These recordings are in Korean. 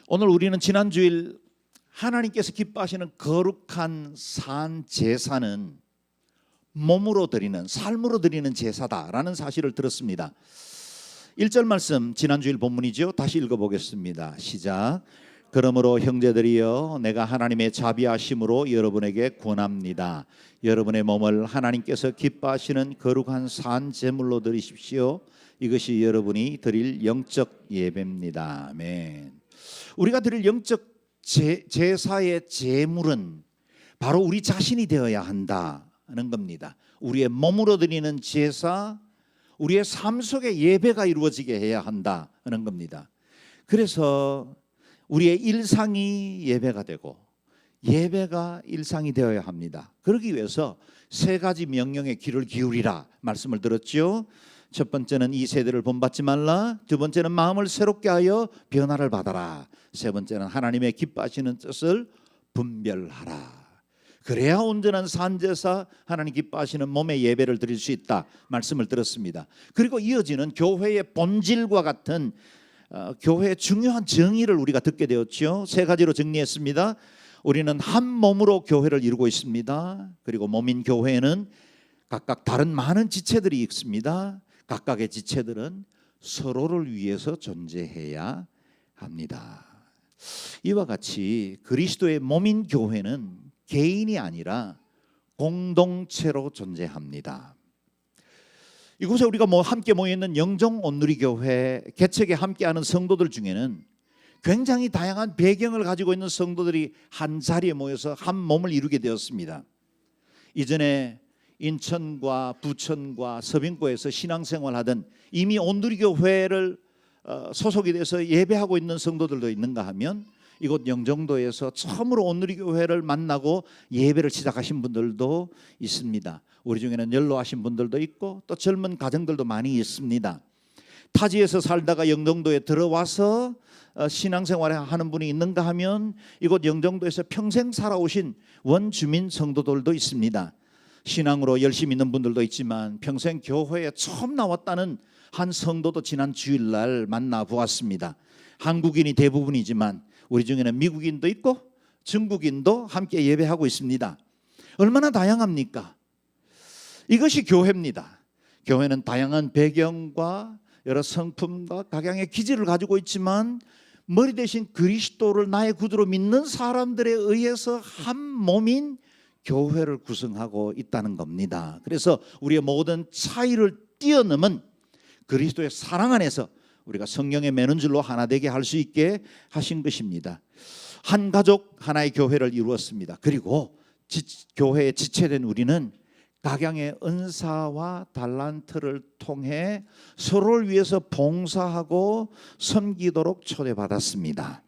오늘 우리는 지난 주일 하나님께서 기뻐하시는 거룩한 산 제사는 몸으로 드리는, 삶으로 드리는 제사다라는 사실을 들었습니다. 1절 말씀 지난 주일 본문이죠. 다시 읽어보겠습니다. 시작. 그러므로 형제들이여 내가 하나님의 자비하심으로 여러분에게 권합니다. 여러분의 몸을 하나님께서 기뻐하시는 거룩한 산 제물로 드리십시오. 이것이 여러분이 드릴 영적 예배입니다. 아멘. 우리가 드릴 영적 제사의 제물은 바로 우리 자신이 되어야 한다는 겁니다. 우리의 몸으로 드리는 제사, 우리의 삶 속에 예배가 이루어지게 해야 한다는 겁니다. 그래서 우리의 일상이 예배가 되고 예배가 일상이 되어야 합니다. 그러기 위해서 세 가지 명령에 귀를 기울이라 말씀을 들었죠. 첫 번째는 이 세대를 본받지 말라. 두 번째는 마음을 새롭게 하여 변화를 받아라. 세 번째는 하나님의 기뻐하시는 뜻을 분별하라. 그래야 온전한 산제사, 하나님 기뻐하시는 몸의 예배를 드릴 수 있다 말씀을 들었습니다. 그리고 이어지는 교회의 본질과 같은 교회의 중요한 정의를 우리가 듣게 되었죠. 세 가지로 정리했습니다. 우리는 한 몸으로 교회를 이루고 있습니다. 그리고 몸인 교회에는 각각 다른 많은 지체들이 있습니다. 각각의 지체들은 서로를 위해서 존재해야 합니다. 이와 같이 그리스도의 몸인 교회는 개인이 아니라 공동체로 존재합니다. 이곳에 우리가 함께 모여있는 영종 온누리교회 개척에 함께하는 성도들 중에는 굉장히 다양한 배경을 가지고 있는 성도들이 한 자리에 모여서 한 몸을 이루게 되었습니다. 이전에 인천과 부천과 서빙고에서 신앙생활하던 이미 온누리교회를 소속이 돼서 예배하고 있는 성도들도 있는가 하면 이곳 영종도에서 처음으로 온누리교회를 만나고 예배를 시작하신 분들도 있습니다. 우리 중에는 연로하신 분들도 있고 또 젊은 가정들도 많이 있습니다. 타지에서 살다가 영종도에 들어와서 신앙생활을 하는 분이 있는가 하면 이곳 영종도에서 평생 살아오신 원주민 성도들도 있습니다. 신앙으로 열심히 있는 분들도 있지만 평생 교회에 처음 나왔다는 한 성도도 지난 주일날 만나보았습니다. 한국인이 대부분이지만 우리 중에는 미국인도 있고 중국인도 함께 예배하고 있습니다. 얼마나 다양합니까? 이것이 교회입니다. 교회는 다양한 배경과 여러 성품과 각양의 기질을 가지고 있지만 머리 대신 그리스도를 나의 구주로 믿는 사람들에 의해서 한 몸인 교회를 구성하고 있다는 겁니다. 그래서 우리의 모든 차이를 뛰어넘은 그리스도의 사랑 안에서 우리가 성령의 매는줄로 하나 되게 할 수 있게 하신 것입니다. 한 가족 하나의 교회를 이루었습니다. 그리고 교회에 지체된 우리는 각양의 은사와 달란트를 통해 서로를 위해서 봉사하고 섬기도록 초대받았습니다.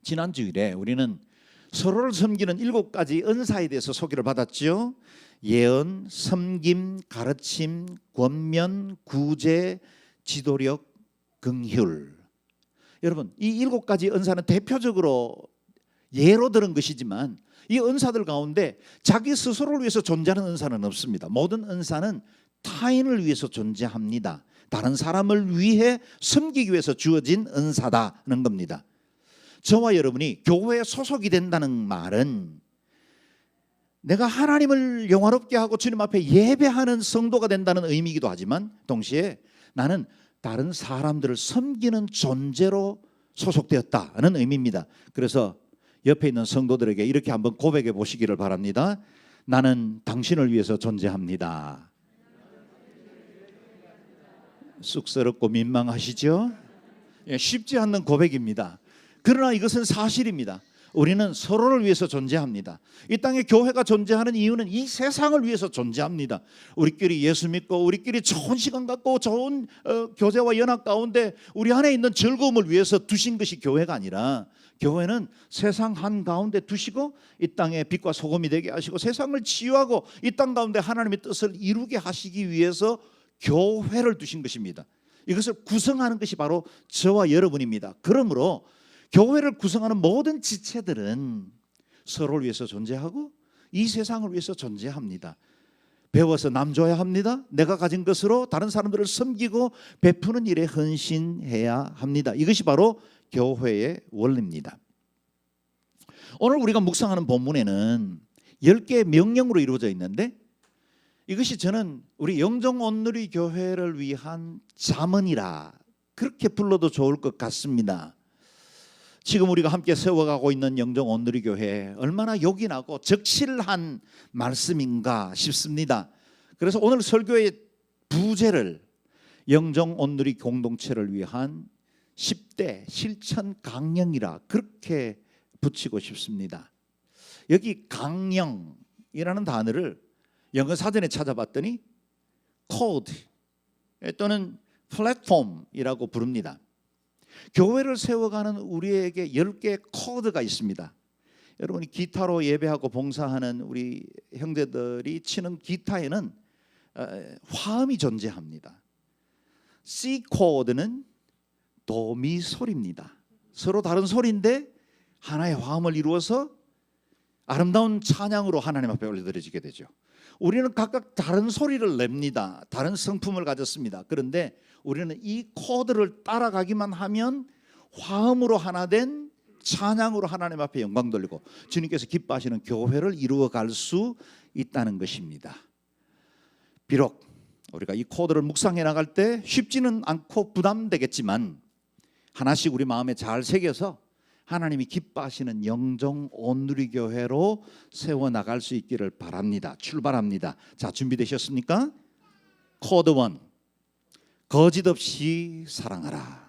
지난 주일에 우리는 서로를 섬기는 7가지 은사에 대해서 소개를 받았죠. 예언, 섬김, 가르침, 권면, 구제, 지도력, 긍휼. 여러분, 이 7가지 은사는 대표적으로 예로 들은 것이지만 이 은사들 가운데 자기 스스로를 위해서 존재하는 은사는 없습니다. 모든 은사는 타인을 위해서 존재합니다. 다른 사람을 위해 섬기기 위해서 주어진 은사다는 겁니다. 저와 여러분이 교회에 소속이 된다는 말은 내가 하나님을 영화롭게 하고 주님 앞에 예배하는 성도가 된다는 의미이기도 하지만 동시에 나는 다른 사람들을 섬기는 존재로 소속되었다는 의미입니다. 그래서 옆에 있는 성도들에게 이렇게 한번 고백해 보시기를 바랍니다. 나는 당신을 위해서 존재합니다. 쑥스럽고 민망하시죠? 쉽지 않는 고백입니다. 그러나 이것은 사실입니다. 우리는 서로를 위해서 존재합니다. 이 땅에 교회가 존재하는 이유는 이 세상을 위해서 존재합니다. 우리끼리 예수 믿고 우리끼리 좋은 시간 갖고 좋은 교제와 연합 가운데 우리 안에 있는 즐거움을 위해서 두신 것이 교회가 아니라 교회는 세상 한가운데 두시고 이 땅에 빛과 소금이 되게 하시고 세상을 치유하고 이 땅 가운데 하나님의 뜻을 이루게 하시기 위해서 교회를 두신 것입니다. 이것을 구성하는 것이 바로 저와 여러분입니다. 그러므로 교회를 구성하는 모든 지체들은 서로를 위해서 존재하고 이 세상을 위해서 존재합니다. 배워서 남줘야 합니다. 내가 가진 것으로 다른 사람들을 섬기고 베푸는 일에 헌신해야 합니다. 이것이 바로 교회의 원리입니다. 오늘 우리가 묵상하는 본문에는 10개의 명령으로 이루어져 있는데 이것이 저는 우리 영정 온누리 교회를 위한 잠언이라 그렇게 불러도 좋을 것 같습니다. 지금 우리가 함께 세워가고 있는 영정 온누리 교회 얼마나 요긴하고 적실한 말씀인가 싶습니다. 그래서 오늘 설교의 부제를 영정 온누리 공동체를 위한 10대 실천 강령이라 그렇게 붙이고 싶습니다. 여기 강령이라는 단어를 영어 사전에 찾아봤더니 코드 또는 플랫폼이라고 부릅니다. 교회를 세워가는 우리에게 10개의 코드가 있습니다. 여러분이 기타로 예배하고 봉사하는 우리 형제들이 치는 기타에는 화음이 존재합니다. C 코드는 도미 소리입니다. 서로 다른 소리인데 하나의 화음을 이루어서 아름다운 찬양으로 하나님 앞에 올려드려지게 되죠. 우리는 각각 다른 소리를 냅니다. 다른 성품을 가졌습니다. 그런데 우리는 이 코드를 따라가기만 하면 화음으로 하나 된 찬양으로 하나님 앞에 영광 돌리고 주님께서 기뻐하시는 교회를 이루어갈 수 있다는 것입니다. 비록 우리가 이 코드를 묵상해 나갈 때 쉽지는 않고 부담되겠지만 하나씩 우리 마음에 잘 새겨서 하나님이 기뻐하시는 영정 온누리 교회로 세워나갈 수 있기를 바랍니다. 출발합니다. 자, 준비되셨습니까? 코드 1, 거짓 없이 사랑하라.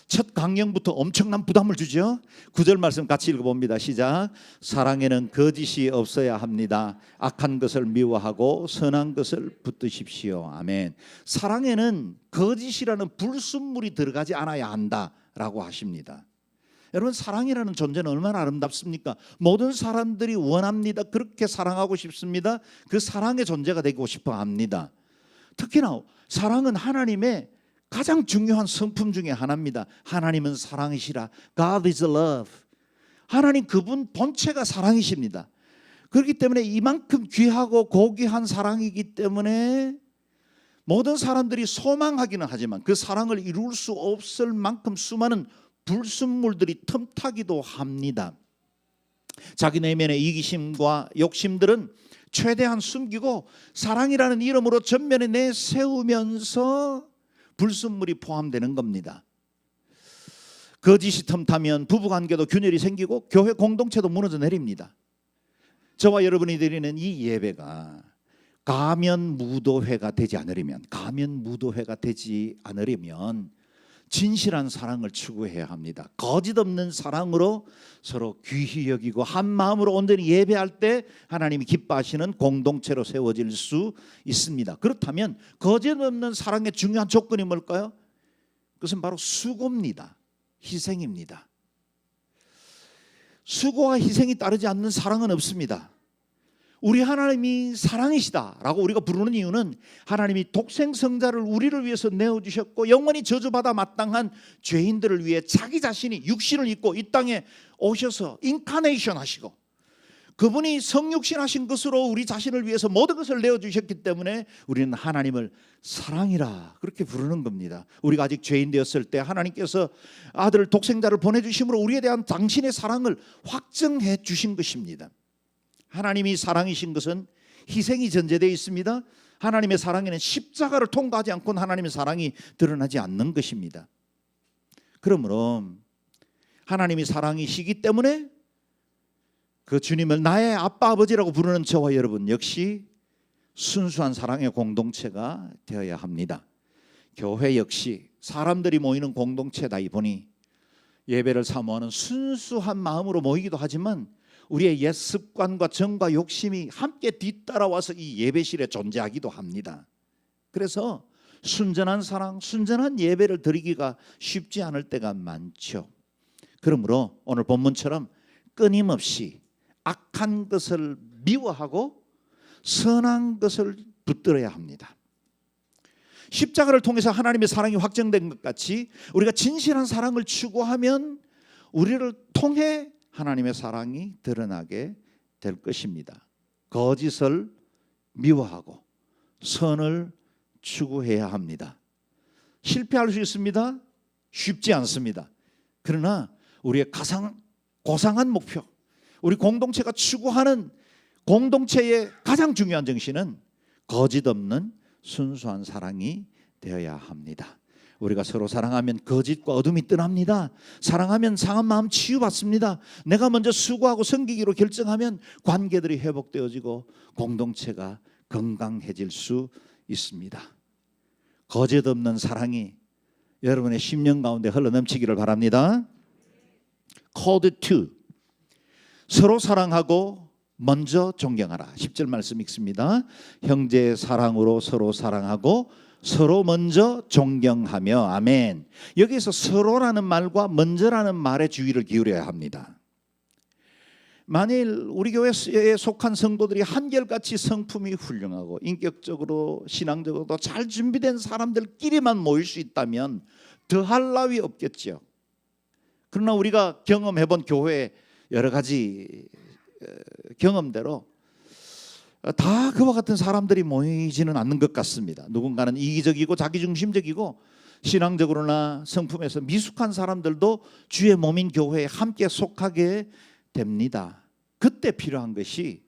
첫 강령부터 엄청난 부담을 주죠. 9절 말씀 같이 읽어봅니다. 시작. 사랑에는 거짓이 없어야 합니다. 악한 것을 미워하고 선한 것을 붙드십시오. 아멘. 사랑에는 거짓이라는 불순물이 들어가지 않아야 한다라고 하십니다. 여러분, 사랑이라는 존재는 얼마나 아름답습니까? 모든 사람들이 원합니다. 그렇게 사랑하고 싶습니다. 그 사랑의 존재가 되고 싶어 합니다. 특히나 사랑은 하나님의 가장 중요한 성품 중에 하나입니다. 하나님은 사랑이시라. God is love. 하나님 그분 본체가 사랑이십니다. 그렇기 때문에 이만큼 귀하고 고귀한 사랑이기 때문에 모든 사람들이 소망하기는 하지만 그 사랑을 이룰 수 없을 만큼 수많은 불순물들이 틈타기도 합니다. 자기 내면의 이기심과 욕심들은 최대한 숨기고 사랑이라는 이름으로 전면에 내세우면서 불순물이 포함되는 겁니다. 거짓이 틈타면 부부관계도 균열이 생기고 교회 공동체도 무너져 내립니다. 저와 여러분이 드리는 이 예배가 가면 무도회가 되지 않으려면 진실한 사랑을 추구해야 합니다. 거짓 없는 사랑으로 서로 귀히 여기고 한 마음으로 온전히 예배할 때 하나님이 기뻐하시는 공동체로 세워질 수 있습니다. 그렇다면 거짓 없는 사랑의 중요한 조건이 뭘까요? 그것은 바로 수고입니다. 희생입니다. 수고와 희생이 따르지 않는 사랑은 없습니다. 우리 하나님이 사랑이시다라고 우리가 부르는 이유는 하나님이 독생성자를 우리를 위해서 내어주셨고 영원히 저주받아 마땅한 죄인들을 위해 자기 자신이 육신을 입고 이 땅에 오셔서 인카네이션 하시고 그분이 성육신 하신 것으로 우리 자신을 위해서 모든 것을 내어주셨기 때문에 우리는 하나님을 사랑이라 그렇게 부르는 겁니다. 우리가 아직 죄인 되었을 때 하나님께서 아들 독생자를 보내주심으로 우리에 대한 당신의 사랑을 확증해 주신 것입니다. 하나님이 사랑이신 것은 희생이 전제되어 있습니다. 하나님의 사랑에는 십자가를 통과하지 않고는 하나님의 사랑이 드러나지 않는 것입니다. 그러므로 하나님이 사랑이시기 때문에 그 주님을 나의 아빠 아버지라고 부르는 저와 여러분 역시 순수한 사랑의 공동체가 되어야 합니다. 교회 역시 사람들이 모이는 공동체다 보니 예배를 사모하는 순수한 마음으로 모이기도 하지만 우리의 옛 습관과 정과 욕심이 함께 뒤따라와서 이 예배실에 존재하기도 합니다. 그래서 순전한 사랑, 순전한 예배를 드리기가 쉽지 않을 때가 많죠. 그러므로 오늘 본문처럼 끊임없이 악한 것을 미워하고 선한 것을 붙들어야 합니다. 십자가를 통해서 하나님의 사랑이 확정된 것 같이 우리가 진실한 사랑을 추구하면 우리를 통해 하나님의 사랑이 드러나게 될 것입니다. 거짓을 미워하고 선을 추구해야 합니다. 실패할 수 있습니다. 쉽지 않습니다. 그러나 우리의 가장 고상한 목표, 우리 공동체가 추구하는 공동체의 가장 중요한 정신은 거짓 없는 순수한 사랑이 되어야 합니다. 우리가 서로 사랑하면 거짓과 어둠이 떠납니다. 사랑하면 상한 마음 치유받습니다. 내가 먼저 수고하고 섬기기로 결정하면 관계들이 회복되어지고 공동체가 건강해질 수 있습니다. 거짓 없는 사랑이 여러분의 심령 가운데 흘러넘치기를 바랍니다. Code 2. 서로 사랑하고 먼저 존경하라. 10절 말씀 읽습니다. 형제의 사랑으로 서로 사랑하고 서로 먼저 존경하며. 아멘. 여기서 서로라는 말과 먼저라는 말에 주의를 기울여야 합니다. 만일 우리 교회에 속한 성도들이 한결같이 성품이 훌륭하고 인격적으로 신앙적으로도 잘 준비된 사람들끼리만 모일 수 있다면 더할 나위 없겠죠. 그러나 우리가 경험해본 교회의 여러 가지 경험대로 다 그와 같은 사람들이 모이지는 않는 것 같습니다. 누군가는 이기적이고 자기중심적이고 신앙적으로나 성품에서 미숙한 사람들도 주의 몸인 교회에 함께 속하게 됩니다. 그때 필요한 것이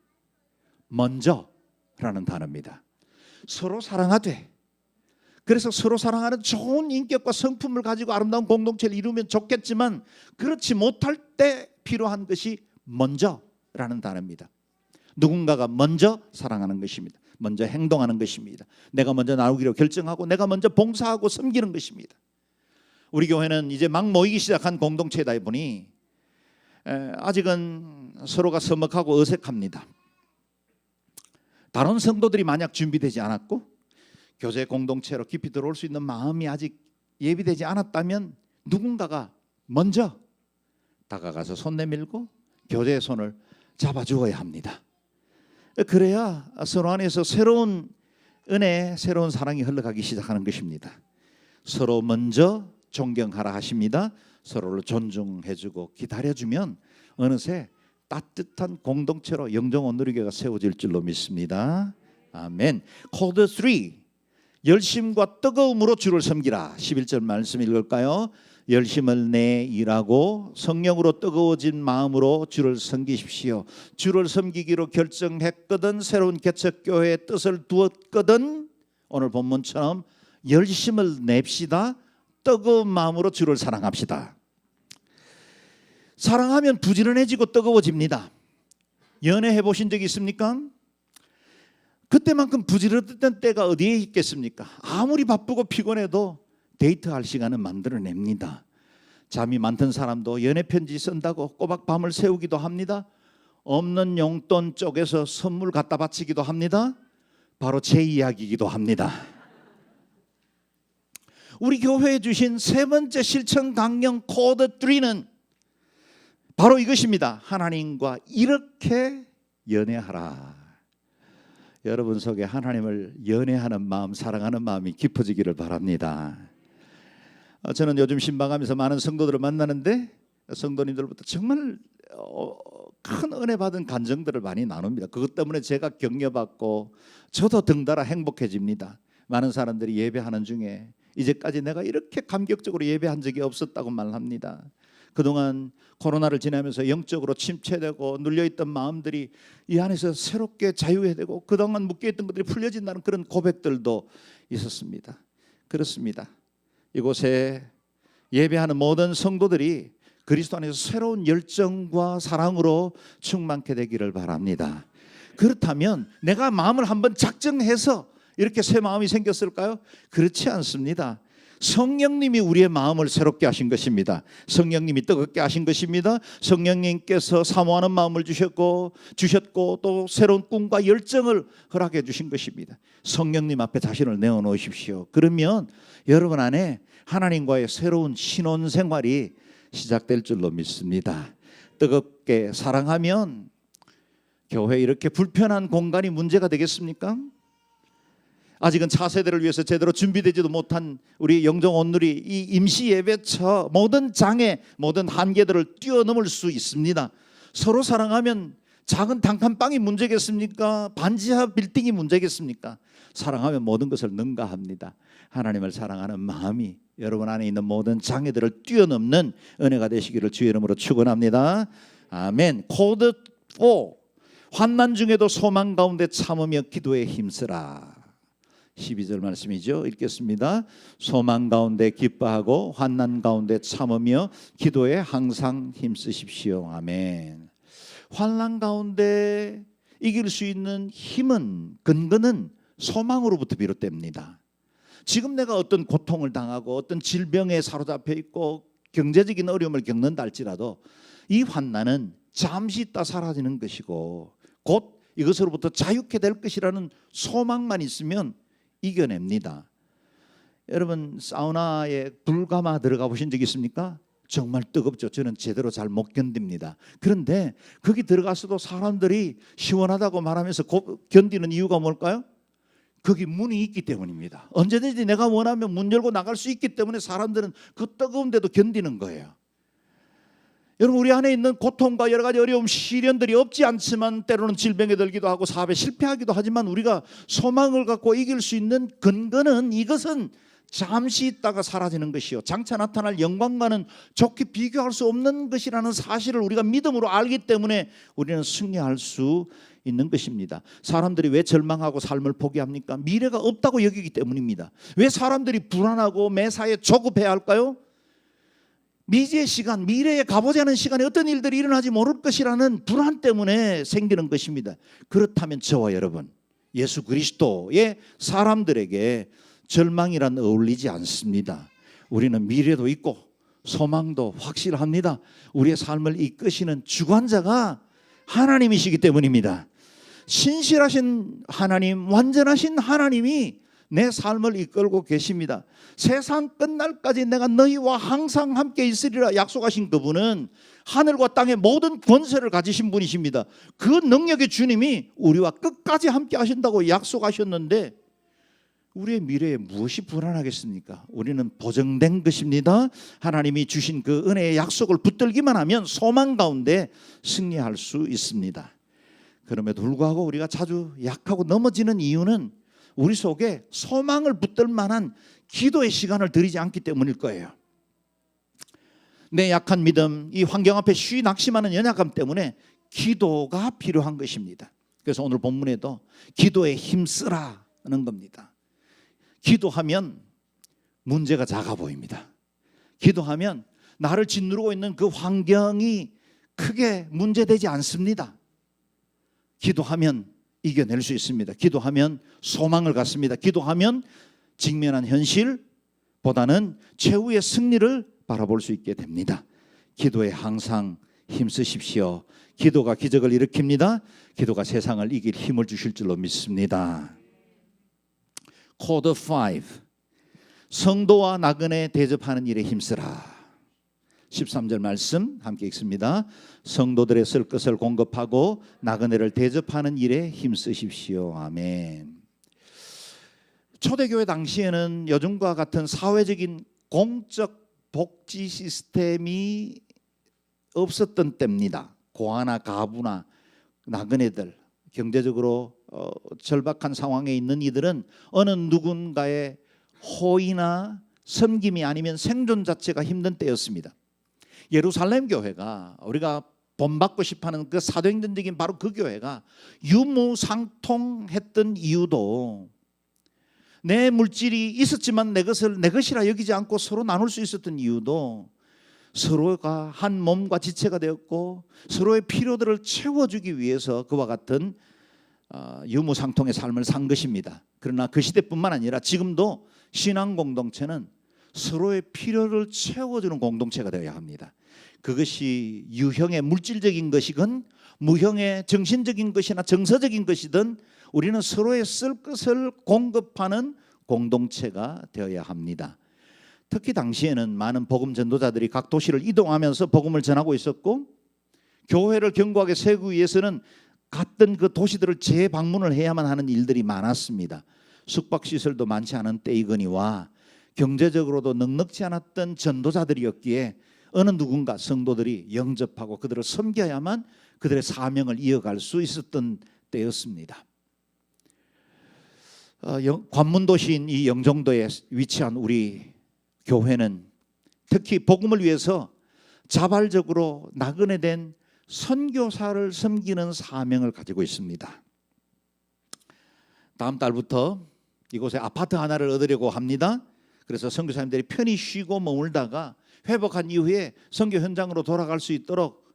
먼저라는 단어입니다. 서로 사랑하되, 그래서 서로 사랑하는 좋은 인격과 성품을 가지고 아름다운 공동체를 이루면 좋겠지만 그렇지 못할 때 필요한 것이 먼저라는 단어입니다. 누군가가 먼저 사랑하는 것입니다. 먼저 행동하는 것입니다. 내가 먼저 나오기로 결정하고 내가 먼저 봉사하고 섬기는 것입니다. 우리 교회는 이제 막 모이기 시작한 공동체다 보니 아직은 서로가 서먹하고 어색합니다. 다른 성도들이 만약 준비되지 않았고 교제 공동체로 깊이 들어올 수 있는 마음이 아직 예비되지 않았다면 누군가가 먼저 다가가서 손 내밀고 교제의 손을 잡아주어야 합니다. 그래야 서로 안에서 새로운 은혜, 새로운 사랑이 흘러가기 시작하는 것입니다. 서로 먼저 존경하라 하십니다. 서로를 존중해주고 기다려주면 어느새 따뜻한 공동체로 영정 온누리교회가 세워질 줄로 믿습니다. 아멘. 코드 3. 열심과 뜨거움으로 주를 섬기라. 11절 말씀 읽을까요? 열심을 내 일하고 성령으로 뜨거워진 마음으로 주를 섬기십시오. 주를 섬기기로 결정했거든, 새로운 개척교회의 뜻을 두었거든, 오늘 본문처럼 열심을 냅시다. 뜨거운 마음으로 주를 사랑합시다. 사랑하면 부지런해지고 뜨거워집니다. 연애해 보신 적 있습니까? 그때만큼 부지런했던 때가 어디에 있겠습니까? 아무리 바쁘고 피곤해도 데이트할 시간은 만들어냅니다. 잠이 많던 사람도 연애 편지 쓴다고 꼬박 밤을 새우기도 합니다. 없는 용돈 쪼개서 선물 갖다 바치기도 합니다. 바로 제 이야기이기도 합니다. 우리 교회에 주신 세 번째 실천 강령 코드 3는 바로 이것입니다. 하나님과 이렇게 연애하라. 여러분 속에 하나님을 연애하는 마음, 사랑하는 마음이 깊어지기를 바랍니다. 저는 요즘 신방하면서 많은 성도들을 만나는데 성도님들부터 정말 큰 은혜 받은 간증들을 많이 나눕니다. 그것 때문에 제가 격려받고 저도 덩달아 행복해집니다. 많은 사람들이 예배하는 중에 이제까지 내가 이렇게 감격적으로 예배한 적이 없었다고 말합니다. 그동안 코로나를 지나면서 영적으로 침체되고 눌려있던 마음들이 이 안에서 새롭게 자유해되고 그동안 묶여있던 것들이 풀려진다는 그런 고백들도 있었습니다. 그렇습니다. 이곳에 예배하는 모든 성도들이 그리스도 안에서 새로운 열정과 사랑으로 충만케 되기를 바랍니다. 그렇다면 내가 마음을 한번 작정해서 이렇게 새 마음이 생겼을까요? 그렇지 않습니다. 성령님이 우리의 마음을 새롭게 하신 것입니다. 성령님이 뜨겁게 하신 것입니다. 성령님께서 사모하는 마음을 주셨고 또 새로운 꿈과 열정을 허락해 주신 것입니다. 성령님 앞에 자신을 내어놓으십시오. 그러면 여러분 안에 하나님과의 새로운 신혼생활이 시작될 줄로 믿습니다. 뜨겁게 사랑하면 교회 이렇게 불편한 공간이 문제가 되겠습니까? 아직은 차세대를 위해서 제대로 준비되지도 못한 우리 영정 온누리 이 임시 예배처 모든 장애, 모든 한계들을 뛰어넘을 수 있습니다. 서로 사랑하면 작은 단칸방이 문제겠습니까? 반지하 빌딩이 문제겠습니까? 사랑하면 모든 것을 능가합니다. 하나님을 사랑하는 마음이 여러분 안에 있는 모든 장애들을 뛰어넘는 은혜가 되시기를 주의 이름으로 축원합니다. 아멘. 코드 4. 환난 중에도 소망 가운데 참으며 기도에 힘쓰라. 12절 말씀이죠. 읽겠습니다. 소망 가운데 기뻐하고 환난 가운데 참으며 기도에 항상 힘쓰십시오. 아멘. 환난 가운데 이길 수 있는 힘은, 근거는 소망으로부터 비롯됩니다. 지금 내가 어떤 고통을 당하고 어떤 질병에 사로잡혀 있고 경제적인 어려움을 겪는다 할지라도 이 환난은 잠시 있다 사라지는 것이고 곧 이것으로부터 자유케 될 것이라는 소망만 있으면 이겨냅니다. 여러분 사우나에 불 감아 들어가 보신 적 있습니까? 정말 뜨겁죠. 저는 제대로 잘 못 견딥니다. 그런데 거기 들어가서도 사람들이 시원하다고 말하면서 견디는 이유가 뭘까요? 거기 문이 있기 때문입니다. 언제든지 내가 원하면 문 열고 나갈 수 있기 때문에 사람들은 그 뜨거운데도 견디는 거예요. 여러분 우리 안에 있는 고통과 여러 가지 어려움, 시련들이 없지 않지만 때로는 질병에 들기도 하고 사업에 실패하기도 하지만 우리가 소망을 갖고 이길 수 있는 근거는 이것은 잠시 있다가 사라지는 것이요 장차 나타날 영광과는 좋게 비교할 수 없는 것이라는 사실을 우리가 믿음으로 알기 때문에 우리는 승리할 수 있는 것입니다. 사람들이 왜 절망하고 삶을 포기합니까? 미래가 없다고 여기기 때문입니다. 왜 사람들이 불안하고 매사에 조급해야 할까요? 미지의 시간, 미래에 가보지 않은 시간에 어떤 일들이 일어나지 모를 것이라는 불안 때문에 생기는 것입니다. 그렇다면 저와 여러분, 예수 그리스도의 사람들에게 절망이란 어울리지 않습니다. 우리는 미래도 있고 소망도 확실합니다. 우리의 삶을 이끄시는 주관자가 하나님이시기 때문입니다. 신실하신 하나님, 완전하신 하나님이 내 삶을 이끌고 계십니다. 세상 끝날까지 내가 너희와 항상 함께 있으리라 약속하신 그분은 하늘과 땅의 모든 권세를 가지신 분이십니다. 그 능력의 주님이 우리와 끝까지 함께 하신다고 약속하셨는데 우리의 미래에 무엇이 불안하겠습니까? 우리는 보증된 것입니다. 하나님이 주신 그 은혜의 약속을 붙들기만 하면 소망 가운데 승리할 수 있습니다. 그럼에도 불구하고 우리가 자주 약하고 넘어지는 이유는 우리 속에 소망을 붙들 만한 기도의 시간을 들이지 않기 때문일 거예요. 내 약한 믿음, 이 환경 앞에 쉬 낙심하는 연약함 때문에 기도가 필요한 것입니다. 그래서 오늘 본문에도 기도에 힘쓰라는 겁니다. 기도하면 문제가 작아 보입니다. 기도하면 나를 짓누르고 있는 그 환경이 크게 문제되지 않습니다. 기도하면 이겨낼 수 있습니다. 기도하면 소망을 갖습니다. 기도하면 직면한 현실보다는 최후의 승리를 바라볼 수 있게 됩니다. 기도에 항상 힘쓰십시오. 기도가 기적을 일으킵니다. 기도가 세상을 이길 힘을 주실 줄로 믿습니다. 코드 5. 성도와 나그네 대접하는 일에 힘쓰라. 13절 말씀 함께 읽습니다. 성도들의 쓸 것을 공급하고 나그네를 대접하는 일에 힘쓰십시오. 아멘. 초대교회 당시에는 요즘과 같은 사회적인 공적 복지 시스템이 없었던 때입니다. 고아나 가부나 나그네들, 경제적으로 절박한 상황에 있는 이들은 어느 누군가의 호의나 섬김이 아니면 생존 자체가 힘든 때였습니다. 예루살렘 교회가 우리가 본받고 싶어하는 그 사도행전적인 바로 그 교회가 유무상통했던 이유도 내 물질이 있었지만 내 것을 내 것이라 여기지 않고 서로 나눌 수 있었던 이유도 서로가 한 몸과 지체가 되었고 서로의 필요들을 채워주기 위해서 그와 같은 유무상통의 삶을 산 것입니다. 그러나 그 시대뿐만 아니라 지금도 신앙 공동체는 서로의 필요를 채워주는 공동체가 되어야 합니다. 그것이 유형의 물질적인 것이건 무형의 정신적인 것이나 정서적인 것이든 우리는 서로의 쓸 것을 공급하는 공동체가 되어야 합니다. 특히 당시에는 많은 복음 전도자들이 각 도시를 이동하면서 복음을 전하고 있었고 교회를 견고하게 세우기 위해서는 갔던 그 도시들을 재방문을 해야만 하는 일들이 많았습니다. 숙박시설도 많지 않은 때이거니와 경제적으로도 넉넉지 않았던 전도자들이었기에 어느 누군가 성도들이 영접하고 그들을 섬겨야만 그들의 사명을 이어갈 수 있었던 때였습니다. 관문도시인 이 영종도에 위치한 우리 교회는 특히 복음을 위해서 자발적으로 나그네 된 선교사를 섬기는 사명을 가지고 있습니다. 다음 달부터 이곳에 아파트 하나를 얻으려고 합니다. 그래서 선교사님들이 편히 쉬고 머물다가 회복한 이후에 선교 현장으로 돌아갈 수 있도록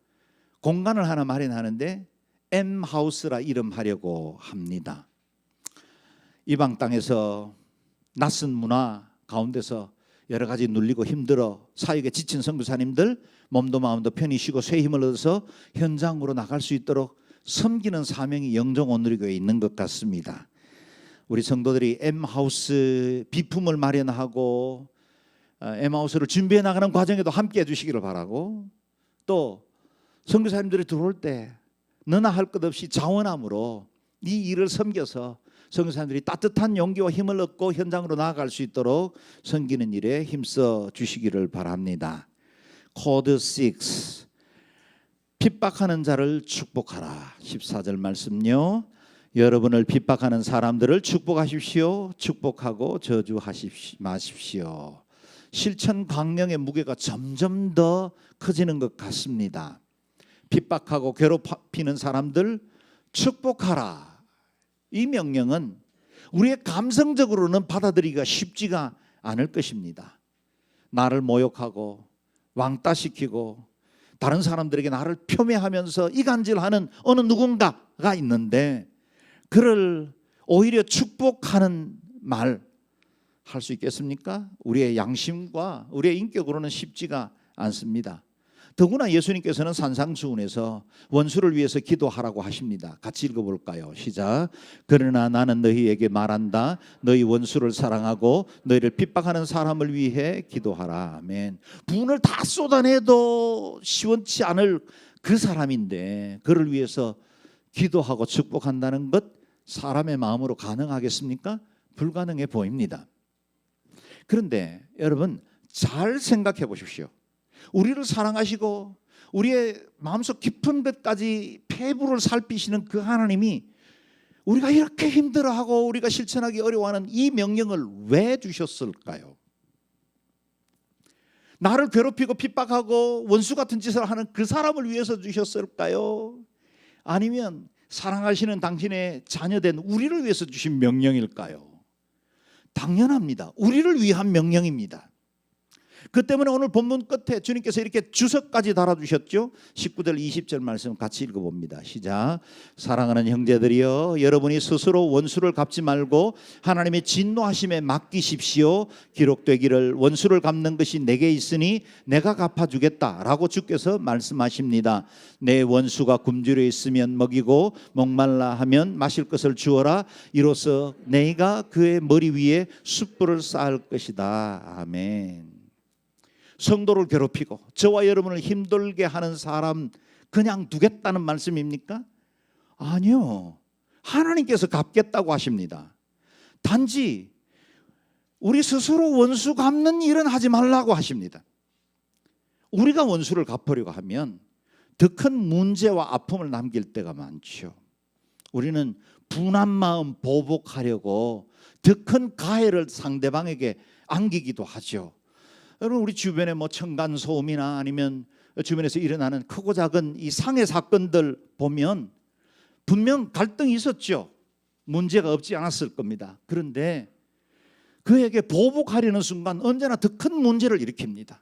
공간을 하나 마련하는데 M하우스라 이름하려고 합니다. 이방 땅에서 낯선 문화 가운데서 여러 가지 눌리고 힘들어 사역에 지친 선교사님들 몸도 마음도 편히 쉬고 새 힘을 얻어서 현장으로 나갈 수 있도록 섬기는 사명이 영종오누리교회에 있는 것 같습니다. 우리 성도들이 M하우스 비품을 마련하고 M하우스를 준비해 나가는 과정에도 함께해 주시기를 바라고, 또 선교사님들이 들어올 때 너나 할 것 없이 자원함으로 이 일을 섬겨서 선교사님들이 따뜻한 용기와 힘을 얻고 현장으로 나아갈 수 있도록 섬기는 일에 힘써 주시기를 바랍니다. 코드 6, 핍박하는 자를 축복하라. 14절 말씀요. 여러분을 핍박하는 사람들을 축복하십시오. 축복하고 저주하십시오 마십시오. 실천 강령의 무게가 점점 더 커지는 것 같습니다. 핍박하고 괴롭히는 사람들 축복하라. 이 명령은 우리의 감성적으로는 받아들이기가 쉽지가 않을 것입니다. 나를 모욕하고 왕따시키고 다른 사람들에게 나를 폄훼하면서 이간질하는 어느 누군가가 있는데 그를 오히려 축복하는 말 할 수 있겠습니까? 우리의 양심과 우리의 인격으로는 쉽지가 않습니다. 더구나 예수님께서는 산상수훈에서 원수를 위해서 기도하라고 하십니다. 같이 읽어볼까요? 시작. 그러나 나는 너희에게 말한다. 너희 원수를 사랑하고 너희를 핍박하는 사람을 위해 기도하라. 아멘. 분을 다 쏟아내도 시원치 않을 그 사람인데 그를 위해서 기도하고 축복한다는 것 사람의 마음으로 가능하겠습니까? 불가능해 보입니다. 그런데 여러분 잘 생각해 보십시오. 우리를 사랑하시고 우리의 마음속 깊은 것까지 폐부를 살피시는 그 하나님이 우리가 이렇게 힘들어하고 우리가 실천하기 어려워하는 이 명령을 왜 주셨을까요? 나를 괴롭히고 핍박하고 원수 같은 짓을 하는 그 사람을 위해서 주셨을까요? 아니면 사랑하시는 당신의 자녀된 우리를 위해서 주신 명령일까요? 당연합니다. 우리를 위한 명령입니다. 그 때문에 오늘 본문 끝에 주님께서 이렇게 주석까지 달아주셨죠. 19절 20절 말씀 같이 읽어봅니다. 시작. 사랑하는 형제들이여, 여러분이 스스로 원수를 갚지 말고 하나님의 진노하심에 맡기십시오. 기록되기를 원수를 갚는 것이 내게 있으니 내가 갚아주겠다라고 주께서 말씀하십니다. 내 원수가 굶주려 있으면 먹이고 목말라 하면 마실 것을 주어라. 이로써 내가 그의 머리 위에 숯불을 쌓을 것이다. 아멘. 성도를 괴롭히고 저와 여러분을 힘들게 하는 사람 그냥 두겠다는 말씀입니까? 아니요. 하나님께서 갚겠다고 하십니다. 단지 우리 스스로 원수 갚는 일은 하지 말라고 하십니다. 우리가 원수를 갚으려고 하면 더 큰 문제와 아픔을 남길 때가 많죠. 우리는 분한 마음 보복하려고 더 큰 가해를 상대방에게 안기기도 하죠. 여러분 우리 주변에 뭐 층간 소음이나 아니면 주변에서 일어나는 크고 작은 이 상해 사건들 보면 분명 갈등이 있었죠. 문제가 없지 않았을 겁니다. 그런데 그에게 보복하려는 순간 언제나 더 큰 문제를 일으킵니다.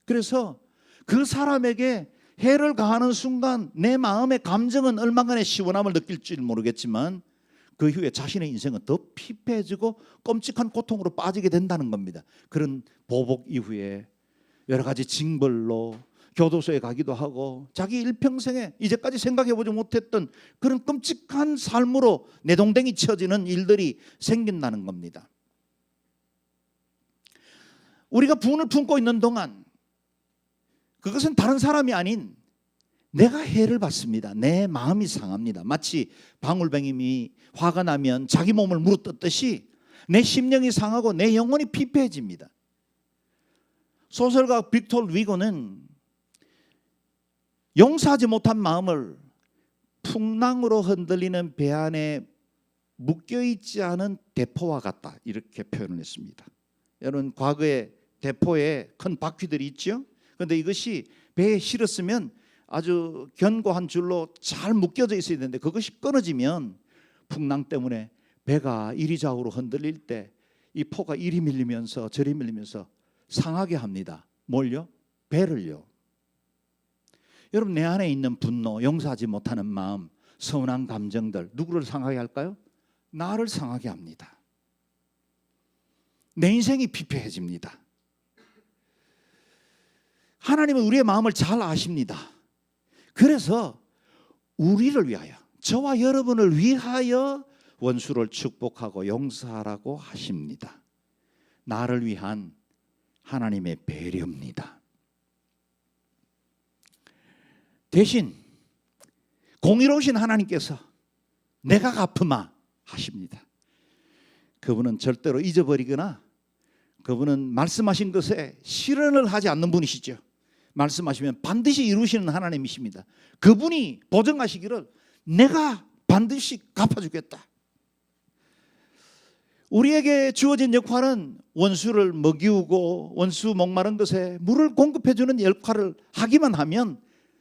그래서 그 사람에게 해를 가하는 순간 내 마음의 감정은 얼마간의 시원함을 느낄지 모르겠지만 그 후에 자신의 인생은 더 피폐해지고 끔찍한 고통으로 빠지게 된다는 겁니다. 그런 보복 이후에 여러 가지 징벌로 교도소에 가기도 하고 자기 일평생에 이제까지 생각해보지 못했던 그런 끔찍한 삶으로 내동댕이 쳐지는 일들이 생긴다는 겁니다. 우리가 분을 품고 있는 동안 그것은 다른 사람이 아닌 내가 해를 받습니다. 내 마음이 상합니다. 마치 방울뱅이미 화가 나면 자기 몸을 물어뜯듯이 내 심령이 상하고 내 영혼이 피폐해집니다. 소설가 빅토르 위고는 용서하지 못한 마음을 풍랑으로 흔들리는 배 안에 묶여있지 않은 대포와 같다, 이렇게 표현을 했습니다. 여러분, 과거에 대포에 큰 바퀴들이 있죠. 그런데 이것이 배에 실었으면 아주 견고한 줄로 잘 묶여져 있어야 되는데 그것이 끊어지면 풍랑 때문에 배가 이리저리로 흔들릴 때 이 포가 이리 밀리면서 저리 밀리면서 상하게 합니다. 뭘요? 배를요. 여러분, 내 안에 있는 분노, 용서하지 못하는 마음, 서운한 감정들 누구를 상하게 할까요? 나를 상하게 합니다. 내 인생이 피폐해집니다. 하나님은 우리의 마음을 잘 아십니다. 그래서 우리를 위하여, 저와 여러분을 위하여 원수를 축복하고 용서하라고 하십니다. 나를 위한 하나님의 배려입니다. 대신 공의로우신 하나님께서 내가 갚으마 하십니다. 그분은 절대로 잊어버리거나 그분은 말씀하신 것에 실현을 하지 않는 분이시죠. 말씀하시면 반드시 이루시는 하나님이십니다. 그분이 보증하시기를 내가 반드시 갚아주겠다. 우리에게 주어진 역할은 원수를 먹이우고 원수 목마른 것에 물을 공급해 주는 역할을 하기만 하면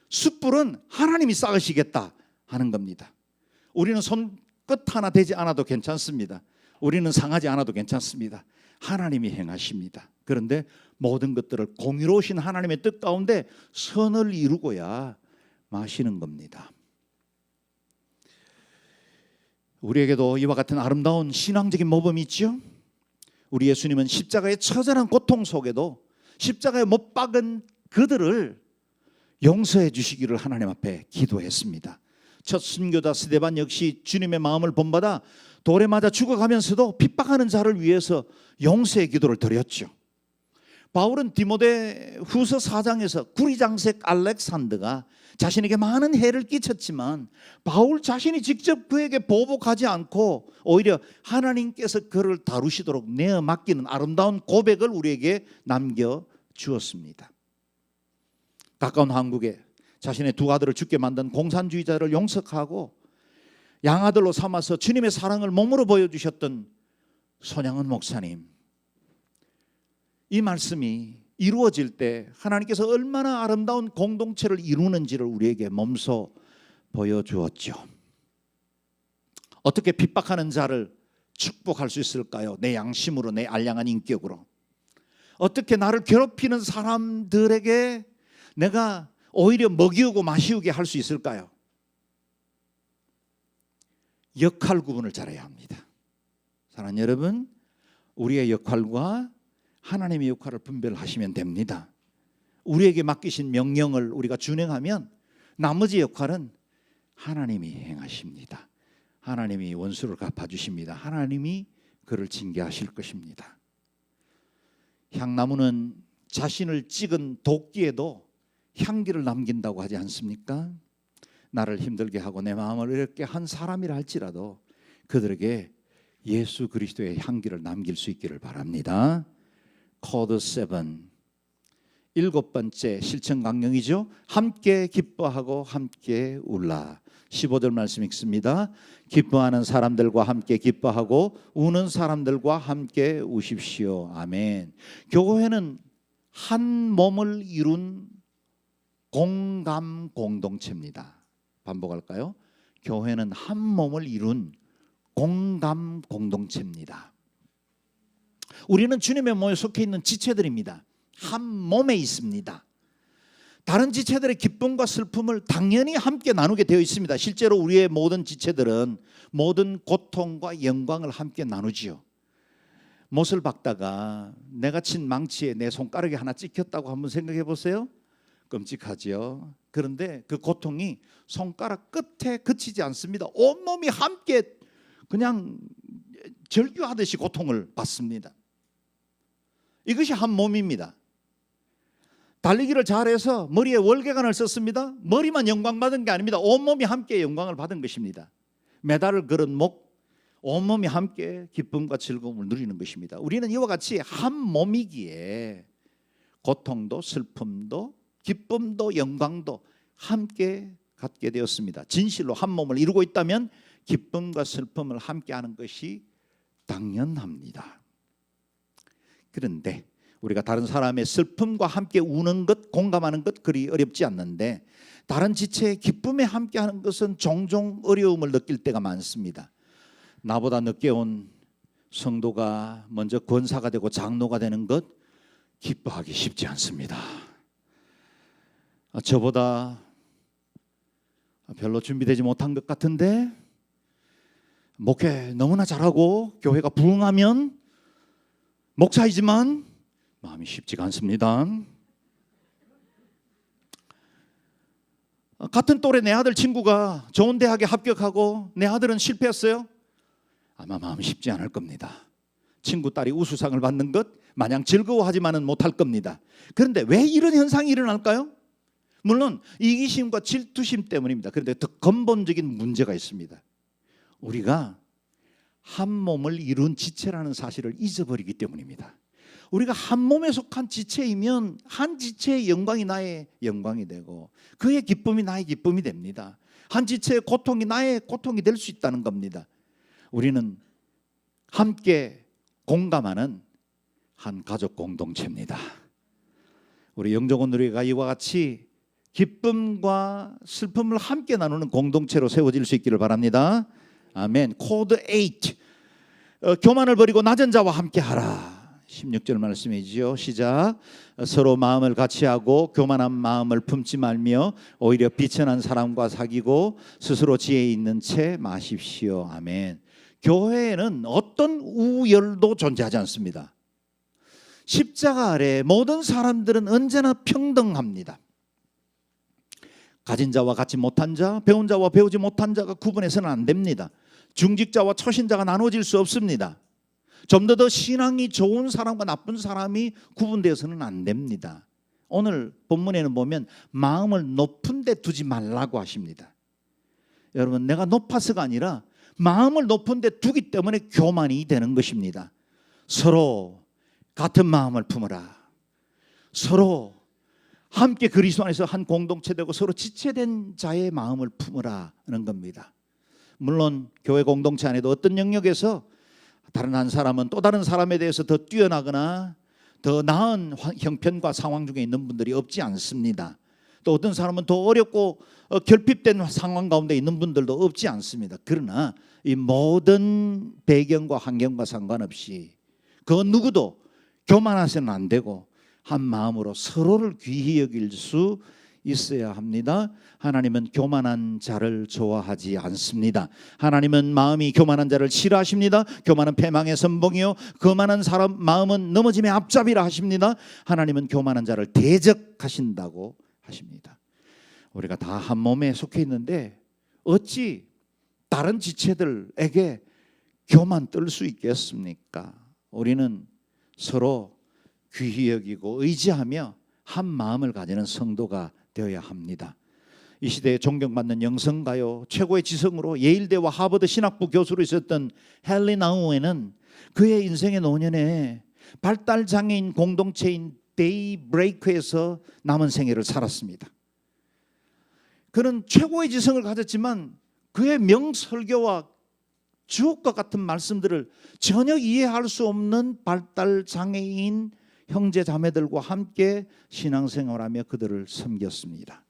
숯불은 하나님이 쌓으시겠다 하는 겁니다. 우리는 손끝 하나 되지 않아도 괜찮습니다. 우리는 상하지 않아도 괜찮습니다. 하나님이 행하십니다. 그런데 모든 것들을 공의로우신 하나님의 뜻 가운데 선을 이루고야 마시는 겁니다. 우리에게도 이와 같은 아름다운 신앙적인 모범이 있죠. 우리 예수님은 십자가의 처절한 고통 속에도 십자가에 못 박은 그들을 용서해 주시기를 하나님 앞에 기도했습니다. 첫 순교자 스데반 역시 주님의 마음을 본받아 돌에 맞아 죽어가면서도 핍박하는 자를 위해서 용서의 기도를 드렸죠. 바울은 디모데 후서 4장에서 구리장색 알렉산더가 자신에게 많은 해를 끼쳤지만 바울 자신이 직접 그에게 보복하지 않고 오히려 하나님께서 그를 다루시도록 내어 맡기는 아름다운 고백을 우리에게 남겨주었습니다. 가까운 한국에 자신의 두 아들을 죽게 만든 공산주의자를 용서하고 양아들로 삼아서 주님의 사랑을 몸으로 보여주셨던 손양은 목사님, 이 말씀이 이루어질 때 하나님께서 얼마나 아름다운 공동체를 이루는지를 우리에게 몸소 보여주었죠. 어떻게 핍박하는 자를 축복할 수 있을까요? 내 양심으로, 내 알량한 인격으로. 어떻게 나를 괴롭히는 사람들에게 내가 오히려 먹이우고 마시우게 할 수 있을까요? 역할 구분을 잘해야 합니다. 사랑하는 여러분, 우리의 역할과 하나님의 역할을 분별하시면 됩니다. 우리에게 맡기신 명령을 우리가 준행하면 나머지 역할은 하나님이 행하십니다. 하나님이 원수를 갚아주십니다. 하나님이 그를 징계하실 것입니다. 향나무는 자신을 찍은 도끼에도 향기를 남긴다고 하지 않습니까? 나를 힘들게 하고 내 마음을 이렇게 한 사람이라 할지라도 그들에게 예수 그리스도의 향기를 남길 수 있기를 바랍니다. 코드 7, 7번째 실천 강령이죠. 함께 기뻐하고 함께 울라. 15절 말씀 읽습니다. 기뻐하는 사람들과 함께 기뻐하고 우는 사람들과 함께 우십시오. 아멘. 교회는 한 몸을 이룬 공감 공동체입니다. 반복할까요? 교회는 한 몸을 이룬 공감 공동체입니다. 우리는 주님의 몸에 속해 있는 지체들입니다. 한 몸에 있습니다. 다른 지체들의 기쁨과 슬픔을 당연히 함께 나누게 되어 있습니다. 실제로 우리의 모든 지체들은 모든 고통과 영광을 함께 나누지요. 못을 박다가 내가 친 망치에 내 손가락이 하나 찍혔다고 한번 생각해 보세요. 끔찍하지요. 그런데 그 고통이 손가락 끝에 그치지 않습니다. 온몸이 함께 그냥 절규하듯이 고통을 받습니다. 이것이 한 몸입니다. 달리기를 잘해서 머리에 월계관을 썼습니다. 머리만 영광받은 게 아닙니다. 온몸이 함께 영광을 받은 것입니다. 메달을 걸은 목, 온몸이 함께 기쁨과 즐거움을 누리는 것입니다. 우리는 이와 같이 한 몸이기에 고통도 슬픔도 기쁨도 영광도 함께 갖게 되었습니다. 진실로 한 몸을 이루고 있다면 기쁨과 슬픔을 함께하는 것이 당연합니다. 그런데 우리가 다른 사람의 슬픔과 함께 우는 것, 공감하는 것 그리 어렵지 않는데 다른 지체의 기쁨에 함께하는 것은 종종 어려움을 느낄 때가 많습니다. 나보다 늦게 온 성도가 먼저 권사가 되고 장로가 되는 것 기뻐하기 쉽지 않습니다. 저보다 별로 준비되지 못한 것 같은데 목회 너무나 잘하고 교회가 부흥하면 목사이지만 마음이 쉽지가 않습니다. 같은 또래 내 아들 친구가 좋은 대학에 합격하고 내 아들은 실패했어요. 아마 마음이 쉽지 않을 겁니다. 친구 딸이 우수상을 받는 것 마냥 즐거워하지만은 못할 겁니다. 그런데 왜 이런 현상이 일어날까요? 물론 이기심과 질투심 때문입니다. 그런데 더 근본적인 문제가 있습니다. 우리가 한 몸을 이룬 지체라는 사실을 잊어버리기 때문입니다. 우리가 한 몸에 속한 지체이면 한 지체의 영광이 나의 영광이 되고 그의 기쁨이 나의 기쁨이 됩니다. 한 지체의 고통이 나의 고통이 될 수 있다는 겁니다. 우리는 함께 공감하는 한 가족 공동체입니다. 우리 영종원 누리가 이와 같이 기쁨과 슬픔을 함께 나누는 공동체로 세워질 수 있기를 바랍니다. 아멘. 코드 8 교만을 버리고 낮은 자와 함께 하라. 16절 말씀이지요. 시작. 서로 마음을 같이 하고 교만한 마음을 품지 말며 오히려 비천한 사람과 사귀고 스스로 지혜 있는 채 마십시오. 아멘. 교회에는 어떤 우열도 존재하지 않습니다. 십자가 아래 모든 사람들은 언제나 평등합니다. 가진 자와 갖지 못한 자, 배운 자와 배우지 못한 자가 구분해서는 안 됩니다. 중직자와 초신자가 나눠질 수 없습니다. 좀 더 신앙이 좋은 사람과 나쁜 사람이 구분되어서는 안 됩니다. 오늘 본문에는 보면 마음을 높은 데 두지 말라고 하십니다. 여러분, 내가 높아서가 아니라 마음을 높은 데 두기 때문에 교만이 되는 것입니다. 서로 같은 마음을 품어라. 서로 함께 그리스도 안에서 한 공동체 되고 서로 지체된 자의 마음을 품으라는 겁니다. 물론 교회 공동체 안에도 어떤 영역에서 다른 한 사람은 또 다른 사람에 대해서 더 뛰어나거나 더 나은 형편과 상황 중에 있는 분들이 없지 않습니다. 또 어떤 사람은 더 어렵고 결핍된 상황 가운데 있는 분들도 없지 않습니다. 그러나 이 모든 배경과 환경과 상관없이 그 누구도 교만해서는 안 되고 한 마음으로 서로를 귀히 여길 수 있어야 합니다. 하나님은 교만한 자를 좋아하지 않습니다. 하나님은 마음이 교만한 자를 싫어하십니다. 교만은 패망의 선봉이요 교만한 사람 마음은 넘어짐의 앞잡이라 하십니다. 하나님은 교만한 자를 대적하신다고 하십니다. 우리가 다 한 몸에 속해 있는데 어찌 다른 지체들에게 교만 떨 수 있겠습니까? 우리는 서로 귀히 여기고 의지하며 한 마음을 가지는 성도가 되어야 합니다. 이 시대에 존경받는 영성가요 최고의 지성으로 예일대와 하버드 신학부 교수로 있었던 헨리 나우에는 그의 인생의 노년에 발달장애인 공동체인 데이브레이크에서 남은 생애를 살았습니다. 그는 최고의 지성을 가졌지만 그의 명설교와 주옥과 같은 말씀들을 전혀 이해할 수 없는 발달장애인 형제 자매들과 함께 신앙생활하며 그들을 섬겼습니다.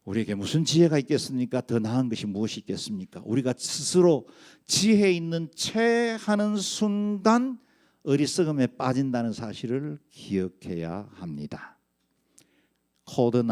우리에게 무슨 지혜가 있겠습니까? 더 나은 것이 무엇이 있겠습니까? 우리가 스스로 지혜 있는 채 하는 순간 어리석음에 빠진다는 사실을 기억해야 합니다. 코드 9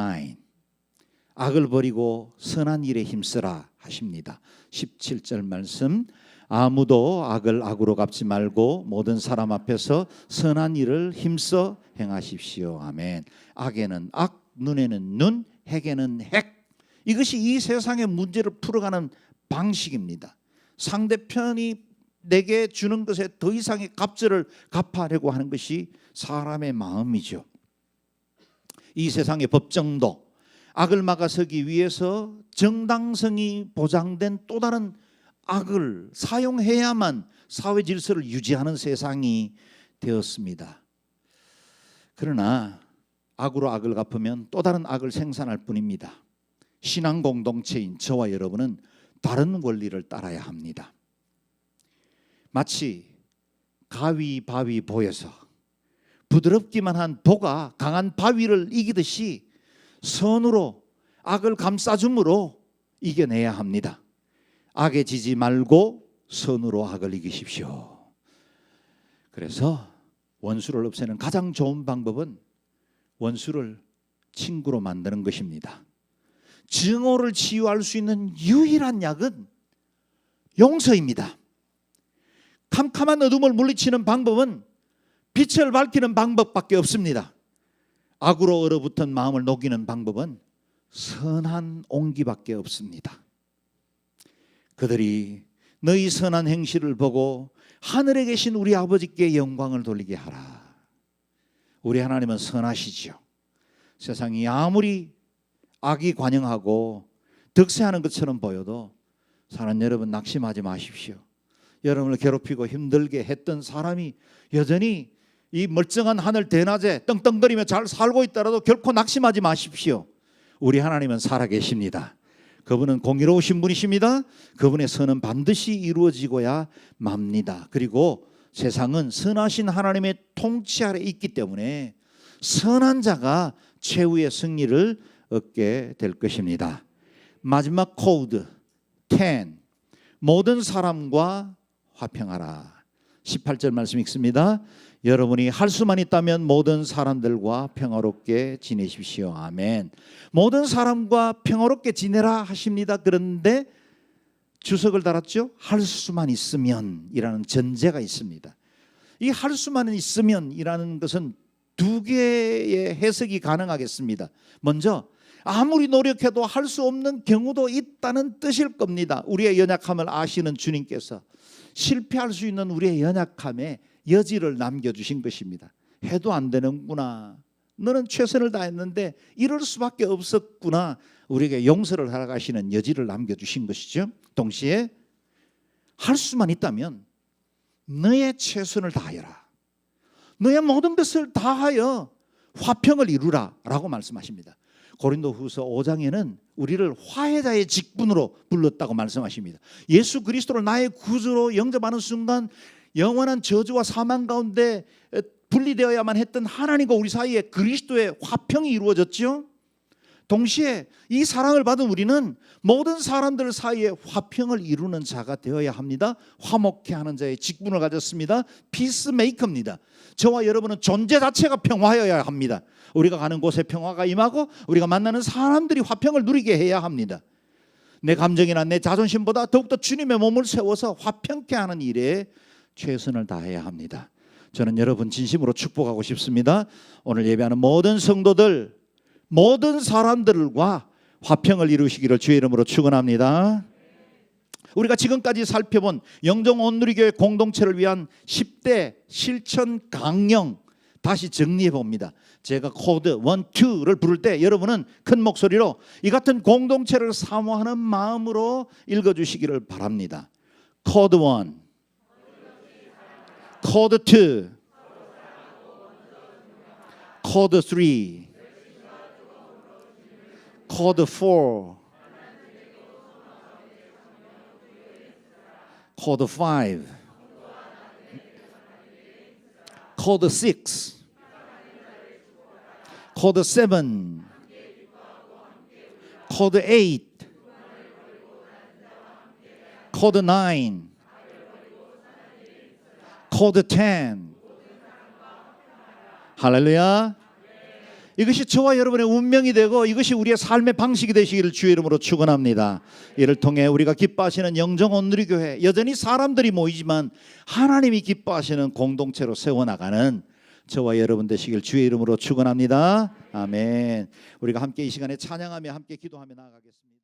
악을 버리고 선한 일에 힘쓰라 하십니다. 17절 말씀 아무도 악을 악으로 갚지 말고 모든 사람 앞에서 선한 일을 힘써 행하십시오. 아멘. 악에는 악, 눈에는 눈, 핵에는 핵. 이것이 이 세상의 문제를 풀어가는 방식입니다. 상대편이 내게 주는 것에 더 이상의 값을 갚아내고 하는 것이 사람의 마음이죠. 이 세상의 법정도 악을 막아서기 위해서 정당성이 보장된 또 다른 악을 사용해야만 사회 질서를 유지하는 세상이 되었습니다. 그러나 악으로 악을 갚으면 또 다른 악을 생산할 뿐입니다. 신앙 공동체인 저와 여러분은 다른 원리를 따라야 합니다. 마치 가위바위보에서 부드럽기만 한 보가 강한 바위를 이기듯이 선으로 악을 감싸줌으로 이겨내야 합니다. 악에 지지 말고 선으로 악을 이기십시오. 그래서 원수를 없애는 가장 좋은 방법은 원수를 친구로 만드는 것입니다. 증오를 치유할 수 있는 유일한 약은 용서입니다. 캄캄한 어둠을 물리치는 방법은 빛을 밝히는 방법밖에 없습니다. 악으로 얼어붙은 마음을 녹이는 방법은 선한 온기밖에 없습니다. 그들이 너희 선한 행실을 보고 하늘에 계신 우리 아버지께 영광을 돌리게 하라. 우리 하나님은 선하시지요. 세상이 아무리 악이 관영하고 득세하는 것처럼 보여도 사는 여러분 낙심하지 마십시오. 여러분을 괴롭히고 힘들게 했던 사람이 여전히 이 멀쩡한 하늘 대낮에 떵떵거리며 잘 살고 있더라도 결코 낙심하지 마십시오. 우리 하나님은 살아계십니다. 그분은 공의로우신 분이십니다. 그분의 선은 반드시 이루어지고야 맙니다. 그리고 세상은 선하신 하나님의 통치 아래 있기 때문에 선한 자가 최후의 승리를 얻게 될 것입니다. 마지막 코드 10. 모든 사람과 화평하라. 18절 말씀 읽습니다. 여러분이 할 수만 있다면 모든 사람들과 평화롭게 지내십시오. 아멘. 모든 사람과 평화롭게 지내라 하십니다. 그런데 주석을 달았죠. 할 수만 있으면 이라는 전제가 있습니다. 이 할 수만 있으면 이라는 것은 두 개의 해석이 가능하겠습니다. 먼저 아무리 노력해도 할 수 없는 경우도 있다는 뜻일 겁니다. 우리의 연약함을 아시는 주님께서 실패할 수 있는 우리의 연약함에 여지를 남겨주신 것입니다. 해도 안 되는구나. 너는 최선을 다했는데 이럴 수밖에 없었구나. 우리에게 용서를 허락하시는 여지를 남겨주신 것이죠. 동시에 할 수만 있다면 너의 최선을 다하여라. 너의 모든 것을 다하여 화평을 이루라 라고 말씀하십니다. 고린도후서 5장에는 우리를 화해자의 직분으로 불렀다고 말씀하십니다. 예수 그리스도를 나의 구주로 영접하는 순간 영원한 저주와 사망 가운데 분리되어야만 했던 하나님과 우리 사이에 그리스도의 화평이 이루어졌죠. 동시에 이 사랑을 받은 우리는 모든 사람들 사이에 화평을 이루는 자가 되어야 합니다. 화목케 하는 자의 직분을 가졌습니다. 피스메이커입니다. 저와 여러분은 존재 자체가 평화여야 합니다. 우리가 가는 곳에 평화가 임하고 우리가 만나는 사람들이 화평을 누리게 해야 합니다. 내 감정이나 내 자존심보다 더욱더 주님의 몸을 세워서 화평케 하는 일에 최선을 다해야 합니다. 저는 여러분 진심으로 축복하고 싶습니다. 오늘 예배하는 모든 성도들, 모든 사람들과 화평을 이루시기를 주의 이름으로 축원합니다. 우리가 지금까지 살펴본 영종 온누리교회 공동체를 위한 10대 실천 강령 다시 정리해 봅니다. 제가 코드 1, 2를 부를 때 여러분은 큰 목소리로 이 같은 공동체를 사모하는 마음으로 읽어주시기를 바랍니다. 코드 1, 코드 2, 코드 3, 코드 4, 코드 5, 코드 6, 코드 7, 코드 8, 코드 9, 코드 10. 할렐루야. 이것이 저와 여러분의 운명이 되고 이것이 우리의 삶의 방식이 되시기를 주의 이름으로 축원합니다. 이를 통해 우리가 기뻐하시는 영종 온누리교회, 여전히 사람들이 모이지만 하나님이 기뻐하시는 공동체로 세워나가는 저와 여러분 되시길 주의 이름으로 축원합니다. 아멘. 우리가 함께 이 시간에 찬양하며 함께 기도하며 나아가겠습니다.